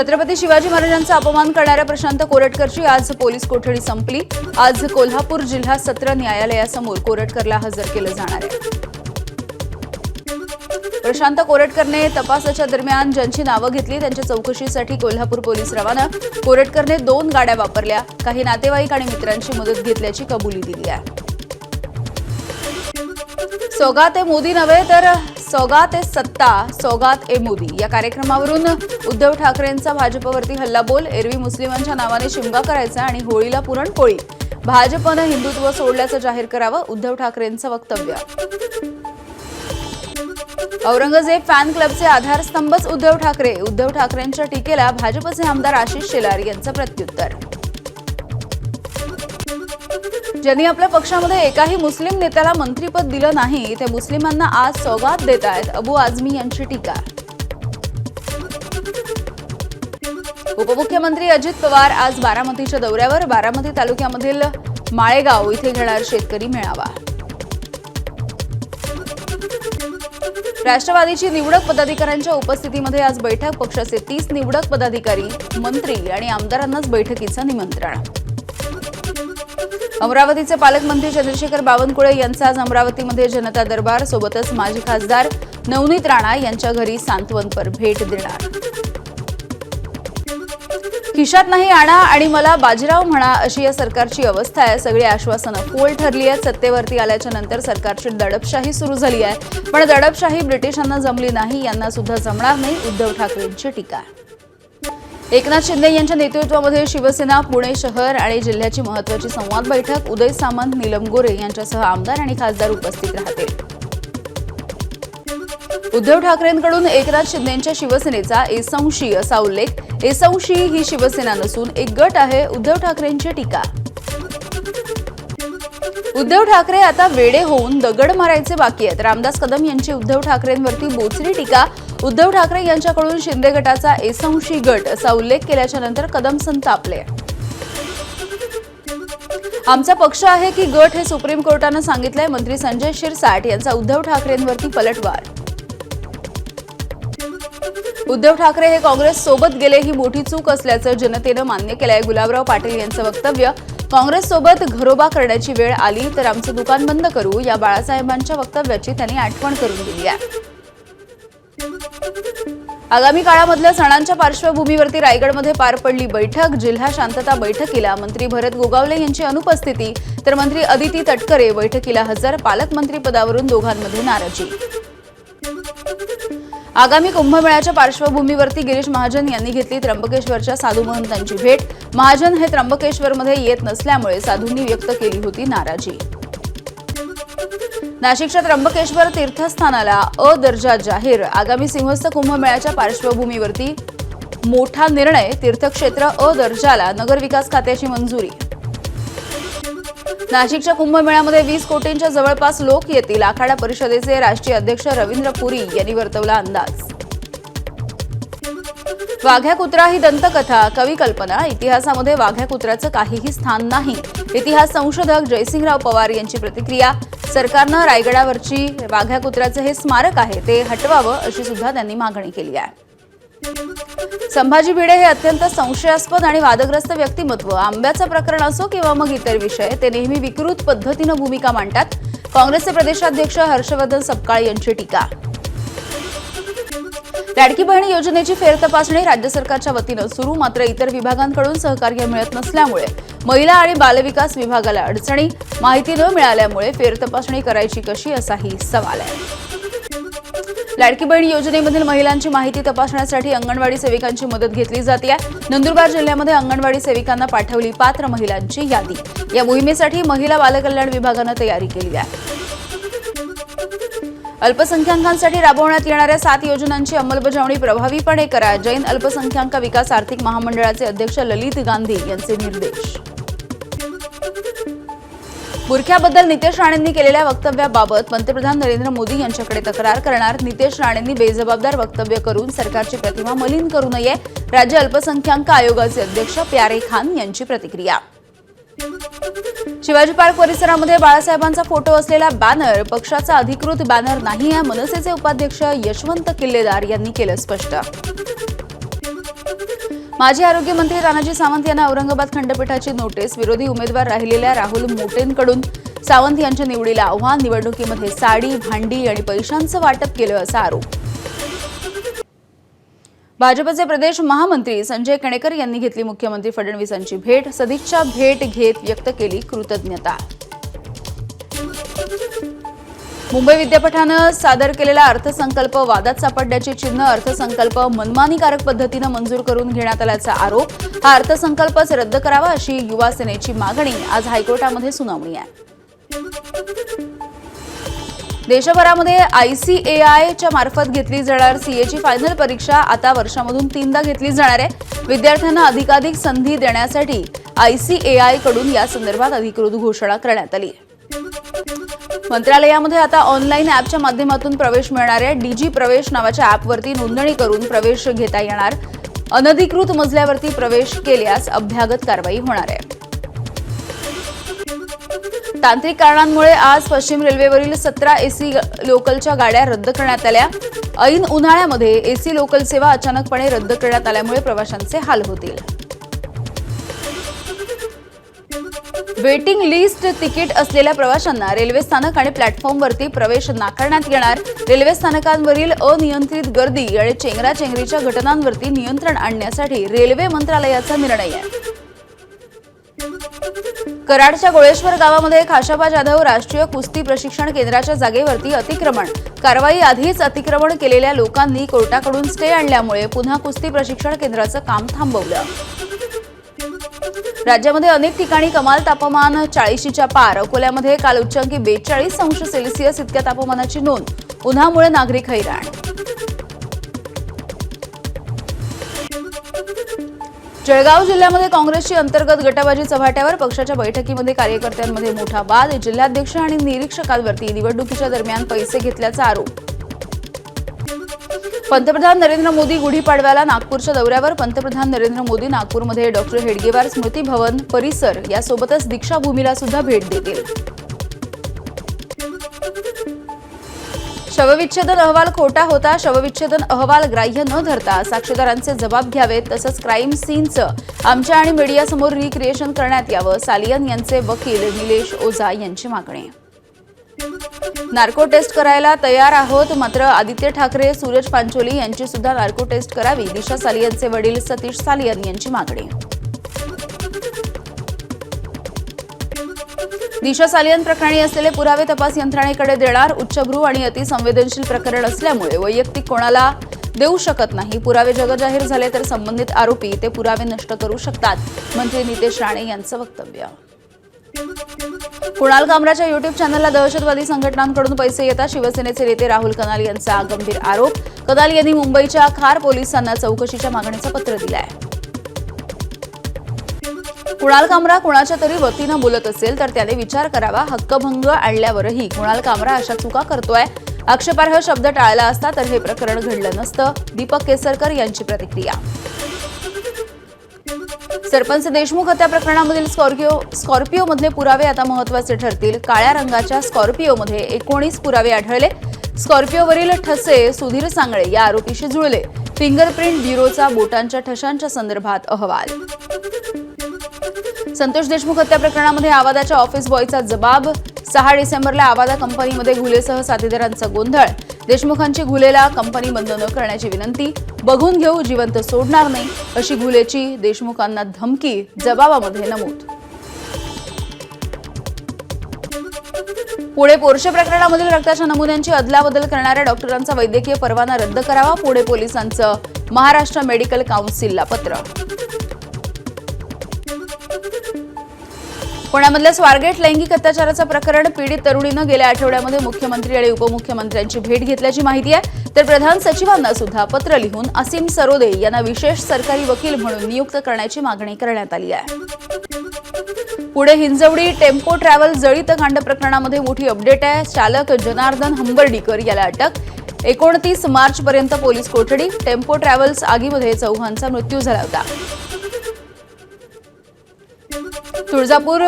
छत्रपती शिवाजी महाराजांचा अपमान करणाऱ्या प्रशांत कोरटकरची आज पोलीस कोठडी संपली। आज कोल्हापूर जिल्हा सत्र न्यायालयासमोर कोरटकरला हजर केलं जाणार आहे। प्रशांत कोरटकरने तपासाच्या दरम्यान ज्यांची नावं घेतली त्यांच्या चौकशीसाठी कोल्हापूर पोलीस रवाना। कोरटकरने 2 गाड्या वापरल्या, काही नातेवाईक आणि मित्रांची मदत घेतल्याची कबुली दिली आहे। सौगात ए मोदी नव्हे तर सौगात ए सत्ता, सौगात ए मोदी या कार्यक्रमावरून उद्धव ठाकरेंचा भाजपवरती हल्लाबोल। एरवी मुस्लिमांच्या नावाने शिमगा करायचा आणि होळीला पुरणपोळी, भाजपनं हिंदुत्व सोडल्याचं जाहीर करावं, उद्धव ठाकरेंचं वक्तव्य। औरंगजेब फॅन क्लबचे आधारस्तंभच उद्धव ठाकरे, उद्धव ठाकरेंच्या टीकेला भाजपचे आमदार आशिष शेलार यांचं प्रत्युत्तर। ज्यांनी आपल्या पक्षामध्ये एकाही मुस्लिम नेत्याला मंत्रीपद दिलं नाही ते मुस्लिमांना आज सौगात देत आहेत, अबू आझमी यांची टीका। उपमुख्यमंत्री अजित पवार आज बारामतीच्या दौऱ्यावर, बारामती तालुक्यामधील माळेगाव इथे घेणार शेतकरी मेळावा। राष्ट्रवादीची निवडक पदाधिकाऱ्यांच्या उपस्थितीमध्ये आज बैठक, पक्षाचे 30 निवडक पदाधिकारी, मंत्री आणि आमदारांनाच बैठकीचं निमंत्रण। अमरावतीचे पालकमंत्री चंद्रशेखर बावनकुळे यांचा आज अमरावतीमध्ये जनता दरबार, सोबतच माजी खासदार नवनीत राणा यांच्या घरी सांत्वनपर भेट देणार। खिशात नाही आणा आणि मला बाजीराव म्हणा अशी या सरकारची अवस्था आहे। सगळी आश्वासनं फोल ठरली आहेत। सत्तेवरती आल्याच्या नंतर सरकारची दडपशाही सुरू झाली आहे, पण दडपशाही ब्रिटिशांना जमली नाही, यांना सुद्धा जमणार नाही, उद्धव ठाकरेंची टीका। एकनाथ शिंदे यांच्या नेतृत्वामध्ये शिवसेना पुणे शहर आणि जिल्ह्याची महत्त्वाची संवाद बैठक, उदय सामंत, नीलम गोरे यांच्यासह आमदार आणि खासदार उपस्थित राहतील। उद्धव ठाकरेंकडून एकनाथ शिंदेंच्या शिवसेनेचा एसंशी असा उल्लेख, एसंशी ही शिवसेना नसून एक गट आहे, उद्धव ठाकरेंची टीका। उद्धव ठाकरे आता वेडे होऊन दगड मारायचे बाकी आहेत, रामदास कदम यांची उद्धव ठाकरेंवरती बोचरी टीका। उद्धव ठाकरे यांच्याकडून शिंदे गटाचा एसंशी गट असा उल्लेख केल्याच्या नंतर कदम संतापले। आमचा पक्ष आहे की गट हे सुप्रीम कोर्टानं सांगितलंय, मंत्री संजय शिरसाट यांचा उद्धव ठाकरेंवरती पलटवार। उद्धव ठाकरे हे काँग्रेस सोबत गेले ही मोठी चूक असल्याचं जनतेनं मान्य केलंय, गुलाबराव पाटील यांचं वक्तव्य। काँग्रेस सोबत घरोबा करण्याची वेळ आली तर आमचं दुकान बंद करू, या बाळासाहेबांच्या वक्तव्याची त्यांनी आठवण करून दिली आहे। आगामी काळामधल्या सणांच्या पार्श्वभूमीवरती रायगडमध्ये पार पडली बैठक, जिल्हा शांतता बैठकीला मंत्री भरत गोगावले यांची अनुपस्थिती, तर मंत्री अदिती तटकरे बैठकीला हजर, पालकमंत्री पदावरून दोघांमध्ये नाराजी। आगामी कुंभमेळ्याच्या पार्श्वभूमीवरती गिरीश महाजन यांनी घेतली त्र्यंबकेश्वरच्या साधू महंतांची भेट, महाजन हे त्र्यंबकेश्वरमध्ये येत नसल्यामुळे साधूंनी व्यक्त केली होती नाराजी। नाशिकच्या त्र्यंबकेश्वर तीर्थस्थानाला अ दर्जा जाहीर, आगामी सिंहस्थ कुंभमेळ्याच्या पार्श्वभूमीवरती मोठा निर्णय, तीर्थक्षेत्र अ दर्जाला नगरविकास खात्याची मंजुरी। नाशिकच्या कुंभमेळ्यामध्ये 20 कोटींच्या जवळपास लोक येतील, आखाडा परिषदेचे राष्ट्रीय अध्यक्ष रवींद्र पुरी यांनी वर्तवला अंदाज। वाघ्या कुत्रा ही दंतकथा, कवी कल्पना, इतिहासामध्ये वाघ्या कुत्र्याचं काहीही स्थान नाही, इतिहास संशोधक जयसिंगराव पवार यांची प्रतिक्रिया। सरकारनं रायगडावरची वाघ्या कुत्र्याचं हे स्मारक आहे ते हटवावं अशी सुद्धा त्यांनी मागणी केली आहे। संभाजी भिडे हे अत्यंत संशयास्पद आणि वादग्रस्त व्यक्तिमत्व, आंब्याचं प्रकरण असो किंवा मग इतर विषय, ते नेहमी विकृत पद्धतीनं भूमिका मांडतात, काँग्रेसचे प्रदेशाध्यक्ष हर्षवर्धन सपकाळ यांची टीका। लाडकी बहीण योजनेची फेरतपासणी राज्य सरकारच्या वतीनं सुरू, मात्र इतर विभागांकडून सहकार्य मिळत नसल्यामुळे महिला आणि बालविकास विभागाला अडचणी, माहिती न मिळाल्यामुळे फेरतपासणी करायची कशी असाही सवाल आहे। लाडकी बहीण योजनेमधील महिलांची माहिती तपासण्यासाठी अंगणवाडी सेविकांची मदत घेतली जाते। नंदुरबार जिल्ह्यामध्ये अंगणवाडी सेविकांना पाठवली पात्र महिलांची यादी, या मोहिमेसाठी महिला बालकल्याण विभागानं तयारी केली आहे। अल्पसंख्याकांसाठी राबवण्यात येणाऱ्या 7 योजनांची अंमलबजावणी प्रभावीपणे करा, जैन अल्पसंख्याक विकास आर्थिक महामंडळाचे अध्यक्ष ललित गांधी यांचे निर्देश। बुरख्याबद्दल नितेश राणेंनी केलेल्या वक्तव्याबाबत पंतप्रधान नरेंद्र मोदी यांच्याकडे तक्रार करणार, नितेश राणेंनी बेजबाबदार वक्तव्य करून सरकारची प्रतिमा मलिन करू नये, राज्य अल्पसंख्याक आयोगाचे अध्यक्ष प्यारे खान यांची प्रतिक्रिया। शिवाजी पार्क परिसरामध्ये बाळासाहेबांचा फोटो असलेला बॅनर पक्षाचा अधिकृत बॅनर नाही आहे, मनसेचे उपाध्यक्ष यशवंत किल्लेदार यांनी केलं स्पष्ट। माजी आरोग्यमंत्री तानाजी सावंत यांना औरंगाबाद खंडपीठाची नोटीस. विरोधी उमेदवार राहिलेल्या राहुल मोटेंकडून सावंत यांच्या निवडीला आव्हान. निवडणुकीमध्ये साडी, भांडी आणि पैशांचं वाटप केलं असा आरोप. भाजपचे प्रदेश महामंत्री संजय कणेकर यांनी घेतली मुख्यमंत्री फडणवीसांची भेट. सदिच्छा भेट घेत व्यक्त केली कृतज्ञता. मुंबई विद्यापीठानं सादर केलेला अर्थसंकल्प वादात सापडण्याची चिन्ह. अर्थसंकल्प मनमानीकारक पद्धतीनं मंजूर करून घेण्यात आल्याचा आरोप. हा अर्थसंकल्पच रद्द करावा अशी युवा सेनेची मागणी. आज हायकोर्टामध्ये सुनावणी आहे. देशभरामध्ये ICAIच्या मार्फत घेतली जाणार सीएची फायनल परीक्षा आता वर्षामधून 3दा घेतली जाणार आहे. विद्यार्थ्यांना अधिकाधिक संधी देण्यासाठी ICAI कडून या संदर्भात अधिकृत घोषणा करण्यात आली. मंत्रालयामध्ये आता ऑनलाईन ॲपच्या माध्यमातून प्रवेश मिळणार आहे. DG प्रवेश नावाच्या ॲपवरती नोंदणी करून प्रवेश घेता येणार. अनधिकृत मजल्यावरती प्रवेश केल्यास अभ्यागत कारवाई होणार आहे. तांत्रिक कारणांमुळे आज पश्चिम रेल्वेवरील 17 AC लोकलच्या गाड्या रद्द करण्यात आल्या. ऐन उन्हाळ्यामध्ये AC लोकल सेवा अचानकपणे रद्द करण्यात आल्यामुळे प्रवाशांचे हाल होतील. वेटिंग लिस्ट तिकीट असलेल्या प्रवाशांना रेल्वे स्थानक आणि प्लॅटफॉर्मवरती प्रवेश नाकारण्यात येणार. रेल्वे स्थानकांवरील अनियंत्रित गर्दी आणि चेंगराचेंगरीच्या घटनांवरती नियंत्रण आणण्यासाठी रेल्वे मंत्रालयाचा निर्णय आहे. कराडच्या गोळेश्वर गावामध्ये खाशाबा जाधव राष्ट्रीय कुस्ती प्रशिक्षण केंद्राच्या जागेवरती अतिक्रमण. कारवाई आधीच अतिक्रमण केलेल्या लोकांनी कोर्टाकडून स्टे आणल्यामुळे पुन्हा कुस्ती प्रशिक्षण केंद्राचं काम थांबवलं. राज्यामध्ये अनेक ठिकाणी कमाल तापमान 40च्या पार. अकोल्यामध्ये काल उच्चांकी 42°C इतक्या तापमानाची नोंद. उन्हामुळे नागरिक हैराण. जळगाव जिल्ह्यामध्ये काँग्रेसची अंतर्गत गटबाजी चव्हाट्यावर. पक्षाच्या बैठकीमध्ये कार्यकर्त्यांमध्ये मोठा वाद. जिल्हाध्यक्ष आणि निरीक्षकांवरती निवडणुकीच्या दरम्यान पैसे घेतल्याचा आरोप. पंतप्रधान नरेंद्र मोदी गुढीपाडव्याला नागपूरच्या दौऱ्यावर. पंतप्रधान नरेंद्र मोदी नागपूरमध्ये डॉ. हेडगेवार स्मृती भवन परिसर यासोबतच दीक्षाभूमीला सुद्धा भेट देतील. शवविच्छेदन अहवाल खोटा होता. शवविच्छेदन अहवाल ग्राह्य न धरता साक्षीदारांचे जबाब घ्यावेत. तसंच क्राईम सीनचं आमच्या आणि मीडियासमोर रिक्रिएशन करण्यात यावं. सालियन यांचे वकील निलेश ओझा यांची मागणी. नार्को टेस्ट करायला तयार आहोत. मात्र आदित्य ठाकरे, सूरज पांचोली यांची सुद्धा नार्को टेस्ट करावी. दिशा सालियनचे वडील सतीश सालियन यांची मागणी. दिशा सालियन प्रकरणी असलेले पुरावे तपास यंत्रणेकडे देणार. उच्चभ्रू आणि अतिसंवेदनशील प्रकरण असल्यामुळे वैयक्तिक कोणाला देऊ शकत नाही. पुरावे जगजाहीर झाले तर संबंधित आरोपी ते पुरावे नष्ट करू शकतात. मंत्री नितेश राणे यांचं वक्तव्य. कुणाल कामराच्या युट्यूब चॅनलला दहशतवादी संघटनांकडून पैसे येतात. शिवसेनेचे नेते राहुल कनाल यांचा गंभीर आरोप. कनाल यांनी मुंबईच्या खार पोलिसांना चौकशीच्या मागणीचं पत्र दिलं आहे. कुणाल कामरा कुणाच्या तरी वतीनं बोलत असेल तर त्याने विचार करावा. हक्कभंग आणल्यावरही कुणाल कामरा अशा चुका करतोय. आक्षेपार्ह शब्द टाळला असता तर हे प्रकरण घडलं नसतं. दीपक केसरकर यांची प्रतिक्रिया. सरपंच देशमुख हत्या प्रकरणामधील स्कॉर्पिओमधले पुरावे आता महत्त्वाचे ठरतील. काळ्या रंगाच्या स्कॉर्पिओमध्ये 19 पुरावे आढळले. स्कॉर्पिओवरील ठसे सुधीर सांगळे या आरोपीशी जुळले. फिंगरप्रिंट ब्युरोचा बोटांच्या ठशांच्या संदर्भात अहवाल. संतोष देशमुख हत्या प्रकरणामध्ये आवादाच्या ऑफिस बॉयचा जबाब. 6 डिसेंबरला आवादा कंपनीमध्ये घुलेसह साथीदारांचा गोंधळ. देशमुखांची घुलेला कंपनी बंद न करण्याची विनंती. बघून घेऊ, जिवंत सोडणार नाही अशी घुलेची देशमुखांना धमकी. जबाबामध्ये नमूद. पुणे पोर्शे प्रकरणामधील रक्ताच्या नमुन्यांची अदलाबदल करणाऱ्या डॉक्टरांचा वैद्यकीय परवाना रद्द करावा. पुणे पोलिसांचं महाराष्ट्र मेडिकल काउन्सिलला पत्र. पुण्यामधल्या स्वारगेट लैंगिक अत्याचाराचं प्रकरण. पीडित तरुणीनं गेल्या आठवड्यामध्ये मुख्यमंत्री आणि उपमुख्यमंत्र्यांची भेट घेतल्याची माहिती आहे. तर प्रधान सचिवांना सुद्धा पत्र लिहून असीम सरोदे यांना विशेष सरकारी वकील म्हणून नियुक्त करण्याची मागणी करण्यात आली आहे. पुढे हिंजवडी टेम्पो ट्रॅव्हल जळीत कांड प्रकरणामध्ये मोठी अपडेट आहे. चालक जनार्दन हंबर्डीकर याला अटक. 29 मार्चपर्यंत पोलीस कोठडी. टेम्पो ट्रॅव्हल्स आगीमध्ये चौघांचा मृत्यू झाला होता. तुळजापूर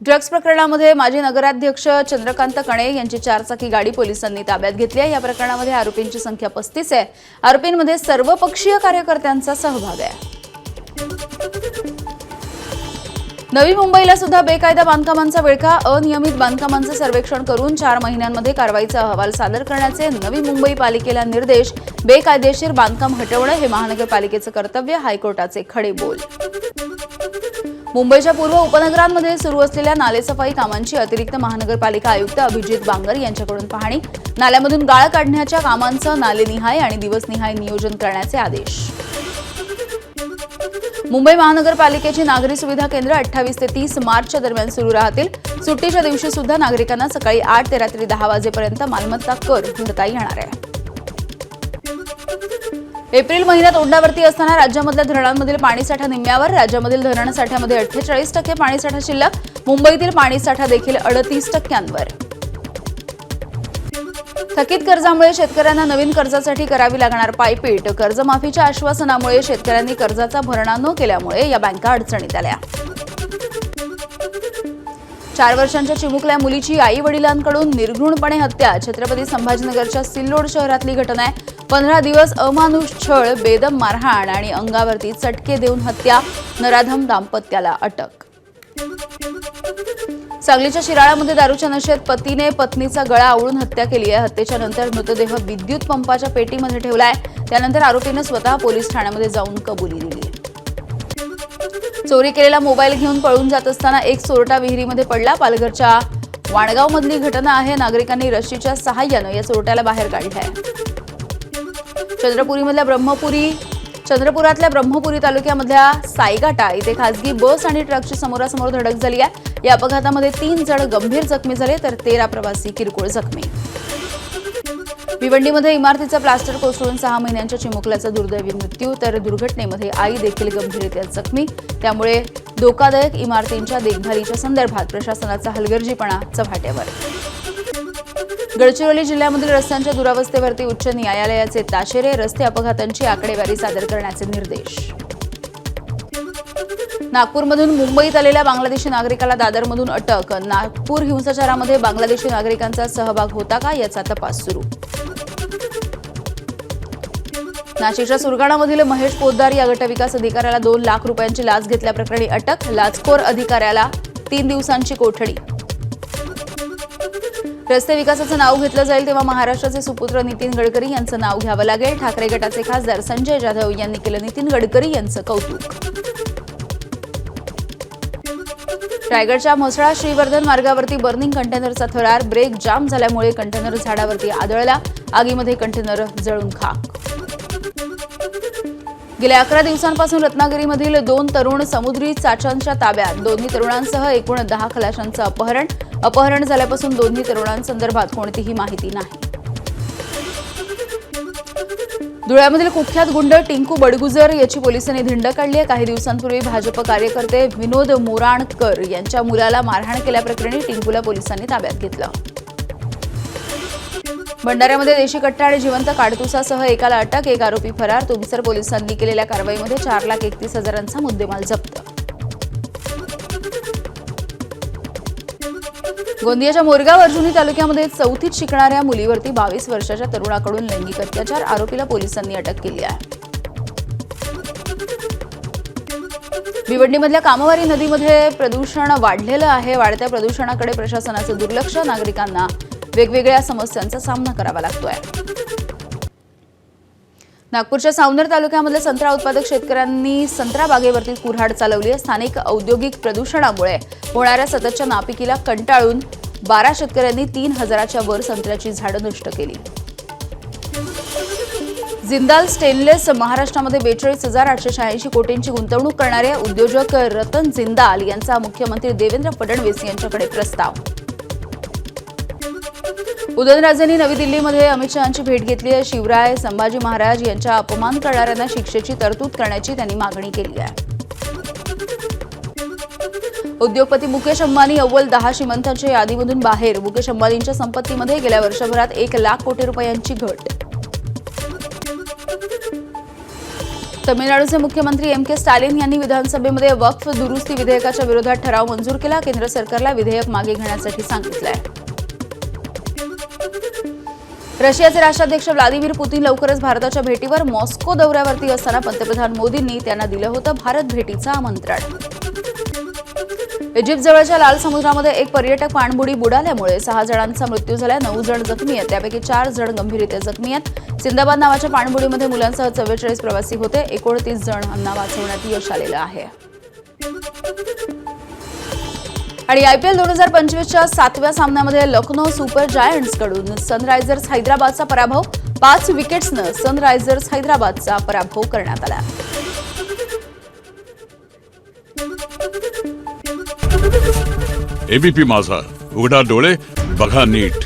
ड्रग्ज प्रकरणामध्ये माजी नगराध्यक्ष चंद्रकांत कणे यांची चारचाकी गाडी पोलिसांनी ताब्यात घेतली आहे। या प्रकरणामध्ये आरोपींची संख्या 35 आहे। आरोपींमध्ये सर्वपक्षीय कार्यकर्त्यांचा सहभाग आहे। नवी मुंबईला सुद्धा बेकायदा बांधकामांचा विळखा, अनियमित बांधकामांचे सर्वेक्षण करून 4 महिन्यांमध्ये कारवाईचा अहवाल सादर करण्याचे नवी मुंबई पालिकेला निर्देश। बेकायदेशीर बांधकाम हटवणे हे महानगरपालिकेचे कर्तव्य, हायकोर्टाचे खडे बोल। मुंबईच्या पूर्व उपनगरांमध्ये सुरू असलेल्या नालेसफाई कामांची अतिरिक्त महानगरपालिका आयुक्त अभिजित बांगर यांच्याकडून पाहणी। नाल्यामधून गाळ काढण्याच्या कामांचं नालेनिहाय आणि दिवसनिहाय नियोजन करण्याचे आदेश। मुंबई महानगरपालिकेची नागरी सुविधा केंद्र 28 ते 30 मार्चच्या दरम्यान सुरू राहतील। सुट्टीच्या दिवशी सुद्धा नागरिकांना सकाळी 8 ते रात्री 10 वाजेपर्यंत मालमत्ता कर भरता येणार आहे। एप्रिल महिन्यात ओंडावरती असताना राज्यामधल्या धरणांमधील पाणीसाठा निम्म्यावर। राज्यामधील धरणसाठ्यामध्ये 48% पाणीसाठा शिल्लक। मुंबईतील पाणीसाठा देखील 38%वर। थकीत कर्जामुळे शेतकऱ्यांना नवीन कर्जासाठी करावी लागणार पायपीट। कर्जमाफीच्या आश्वासनामुळे शेतकऱ्यांनी कर्जाचा भरणा न केल्यामुळे या बँका अडचणीत आल्या। 4 वर्षांच्या चिमुकल्या मुलीची आई वडिलांकडून निर्घृणपणे हत्या। छत्रपती संभाजीनगरच्या सिल्लोड शहरातली घटना आहे। 15 दिवस अमानुष छळ, बेदम मारहाण आणि अंगावरती चटके देऊन हत्या। नराधम दाम्पत्याला अटक। सांगलीच्या शिराळामध्ये दारूच्या नशेत पतीने पत्नीचा गळा आवळून हत्या केली आहे। हत्येच्या नंतर मृतदेह विद्युत पंपाच्या पेटीमध्ये ठेवलाय। त्यानंतर आरोपीने स्वतः पोलीस ठाण्यामध्ये जाऊन कबुली दिली। चोरी केलेला मोबाईल घेऊन पळून जात असताना एक चोरटा विहिरीमध्ये पडला। पालघरच्या वाणगावमधली घटना आहे। नागरिकांनी रस्सीच्या सहाय्याने या चोरट्याला बाहेर काढलंय। चंद्रपुरातल्या ब्रह्मपुरी तालुक्यामधल्या सायगाटा इथे खासगी बस आणि ट्रकची समोरासमोर धडक झाली आहे। या अपघातामध्ये 3 जण गंभीर जखमी झाले तर 13 प्रवासी किरकोळ जखमी। भिवंडीमध्ये इमारतीचा प्लास्टर कोसळून 6 महिन्यांच्या चिमुकल्याचा दुर्दैवी मृत्यू तर दुर्घटनेमध्ये आई देखील गंभीररीत्या जखमी। त्यामुळे धोकादायक इमारतींच्या देखभालीच्या संदर्भात प्रशासनाचा हलगर्जीपणा चव्हाट्यावर। गडचिरोली जिल्ह्यामधील रस्त्यांच्या दुरावस्थेवरती उच्च न्यायालयाचे ताशेरे। रस्ते अपघातांची आकडेवारी सादर करण्याचे निर्देश। नागपूरमधून मुंबईत आलेल्या बांगलादेशी नागरिकाला दादरमधून अटक। नागपूर हिंसाचारामध्ये बांगलादेशी नागरिकांचा सहभाग होता का याचा तपास सुरू। नाशिकच्या सुरगाणामधील महेश पोद्दार या गटविकास अधिकाऱ्याला 2 लाख रुपयांची लाच घेतल्याप्रकरणी अटक। लाचखोर अधिकाऱ्याला 3 दिवसांची कोठडी। रस्ते विकासाचं नाव घेतलं जाईल तेव्हा महाराष्ट्राचे सुपुत्र नितीन गडकरी यांचं नाव घ्यावं लागेल। ठाकरे गटाचे खासदार संजय जाधव यांनी केलं नितीन गडकरी यांचं कौतुक। रायगडच्या म्हसळा श्रीवर्धन मार्गावरती बर्निंग कंटेनरचा थरार। ब्रेक जाम झाल्यामुळे कंटेनर झाडावरती आदळला। आगीमध्ये कंटेनर जळून खाक। गेल्या 11 दिवसांपासून रत्नागिरीमधील 2 तरुण समुद्री चाच्यांच्या ताब्यात। दोन्ही तरुणांसह एकूण 10 खलाशांचं अपहरण। अपहरण झाल्यापासून दोन्ही तरुणांसंदर्भात कोणतीही माहिती नाही। धुळ्यामधील कुख्यात गुंड टिंकू बडगुजर याची पोलिसांनी धिंड काढली आहे। काही दिवसांपूर्वी भाजप कार्यकर्ते विनोद मोराणकर यांच्या मुलाला मारहाण केल्याप्रकरणी टिंकूला पोलिसांनी ताब्यात घेतलं। भंडाऱ्यामध्ये देशी कट्टा आणि जिवंत काडतुसासह एकाला अटक। एक आरोपी फरार। तुमसर पोलिसांनी केलेल्या कारवाईमध्ये 4,31,000चा मुद्देमाल जप्त। गोंदियाच्या मोरगाव अर्जुनी तालुक्यामध्ये 4थीत शिकणाऱ्या मुलीवरती 22 वर्षाच्या तरुणाकडून लैंगिक अत्याचार। आरोपीला पोलिसांनी अटक केली आहे। भिवंडीमधल्या कामवारी नदीमध्ये प्रदूषण वाढलेलं आहे। वाढत्या प्रदूषणाकडे प्रशासनाचं दुर्लक्ष। नागरिकांना वेगवेगळ्या समस्यांचा सामना करावा लागतोय। नागपूरच्या सावनेर तालुक्यामधल्या संत्रा उत्पादक शेतकऱ्यांनी संत्रा बागेवरती कुऱ्हाड चालवली आहे। स्थानिक औद्योगिक प्रदूषणामुळे होणाऱ्या सततच्या नापिकीला कंटाळून 12 शेतकऱ्यांनी 3,000च्या वर संत्र्याची झाडं नष्ट केली। जिंदाल स्टेनलेस महाराष्ट्रामध्ये 42,886 कोटींची गुंतवणूक करणारे उद्योजक रतन जिंदाल यांचा मुख्यमंत्री देवेंद्र फडणवीस यांच्याकडे प्रस्ताव। उदयनराजेंनी नवी दिल्लीमध्ये अमित शहांची भेट घेतली आहे। शिवराय संभाजी महाराज यांचा अपमान करणाऱ्यांना शिक्षेची तरतूद करण्याची त्यांनी मागणी केली आहे। उद्योगपती मुकेश अंबानी अव्वल 10 श्रीमंतांच्या यादीमधून बाहेर। मुकेश अंबानींच्या संपत्तीमध्ये गेल्या वर्षभरात 1 लाख कोटी रुपयांची घट। तमिळनाडूचे मुख्यमंत्री एम के स्टॅलिन यांनी विधानसभेमध्ये वक्फ दुरुस्ती विधेयकाच्या विरोधात ठराव मंजूर केला. केंद्र सरकारला विधेयक मागे घेण्यासाठी सांगितलंय. रशियाचे राष्ट्राध्यक्ष व्लादिमीर पुतीन लवकरच भारताच्या भेटीवर. मॉस्को दौऱ्यावरती असताना पंतप्रधान मोदींनी त्यांना दिलं होतं भारत भेटीचं आमंत्रण. इजिप्तजवळच्या लाल समुद्रामध्ये एक पर्यटक पाणबुडी बुडाल्यामुळे 6 जणांचा मृत्यू झाला. 9 जण जखमी आहेत, त्यापैकी 4 जण गंभीररीत्या जखमी आहेत. सिंदाबाद नावाच्या पाणबुडीमध्ये मुलांसह 44 प्रवासी होते. 29 जणांना वाचवण्यात यश आलेलं आहे. आणि IPL 2025च्या 7व्या सामन्यामध्ये लखनौ सुपर जायंट्सकडून सनरायझर्स हैदराबादचा पराभव. 5 विकेट्सनं सनरायझर्स हैदराबादचा पराभव करण्यात आला. ABP माझा, उघडा डोळे बघा नीट.